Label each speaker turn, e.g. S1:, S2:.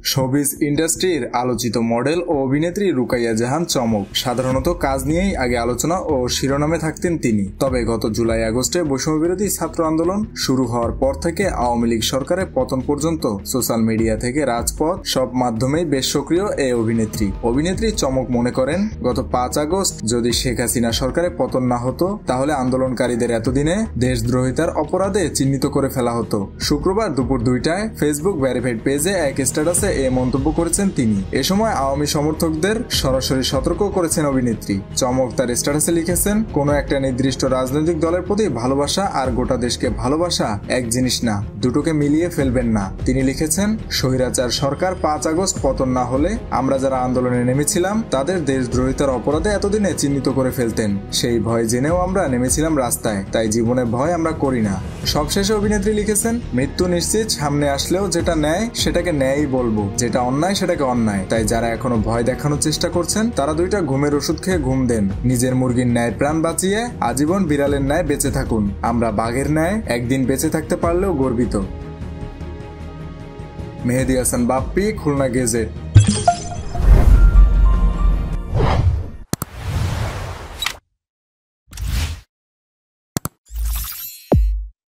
S1: Showbiz ইন্ডাস্ট্রির আলোচিত model ও অভিনেত্রী রুকাইয়া জাহান চমক। সাধারণত কাজ নিয়েই আগে আলোচনা ও শিরোনামে থাকতেন তিনি। তবে গত জুলাই আগস্টে বৈষম্যবিরোধী ছাত্র আন্দোলন শুরু হওয়ার পর থেকে আওয়ামী লীগ সরকারের পতন পর্যন্ত সোশ্যাল মিডিয়া থেকে রাজপথ সব মাধ্যমেই বেশ সক্রিয় এই অভিনেত্রী চমক মনে করেন, গত 5 আগস্ট যদি শেখ হাসিনা সরকারের পতন না হতো তাহলে আন্দোলনকারীদের এতদিনে দেশদ্রোহিতার অপরাধে চিহ্নিত করে ফেলা হতো। শুক্রবার দুপুর 2টায় ফেসবুক ভেরিফাইড পেজে এক স্ট্যাটাসে এ মন্তব্য করেছেন তিনি। এ সময় আওয়ামী সমর্থকদের সরাসরি সতর্ক করেছেন অভিনেত্রী। চমক তার স্ট্যাটাসে লিখেছেন, কোনো একটা নির্দিষ্ট রাজনৈতিক দলের প্রতি ভালোবাসা আর গোটা দেশকে ভালোবাসা এক জিনিস না, দুটোকে মিলিয়ে ফেলবেন না। তিনি লিখেছেন, স্বৈরাচার সরকার 5 আগস্ট পতন না হলে আমরা যারা আন্দোলনে নেমেছিলাম তাদের দেশদ্রোহিতার অপরাধে এতদিনে চিহ্নিত করে ফেলতেন। সেই ভয় জেনেও আমরা নেমেছিলাম রাস্তায়, তাই জীবনে ভয় আমরা করি না। সবশেষে অভিনেত্রী লিখেছেন, মৃত্যু নিশ্চিত, সামনে আসলেও যেটা ন্যায় সেটাকে ন্যায়ই বলবো, যেটা অন্যায় সেটাকে অন্যায়। তাই যারা এখনো ভয় দেখানোর চেষ্টা করছেন তারা 2টা ঘুমের ওষুধ খেয়ে ঘুম দেন। নিজের মুরগির ন্যায় প্রাণ বাঁচিয়ে আজীবন বিড়ালের ন্যায় বেঁচে থাকুন। আমরা বাঘের ন্যায় একদিন বেঁচে থাকতে পারলেও গর্বিত। মেহেদী হাসান বাপ্পি, খুলনা গেজেট।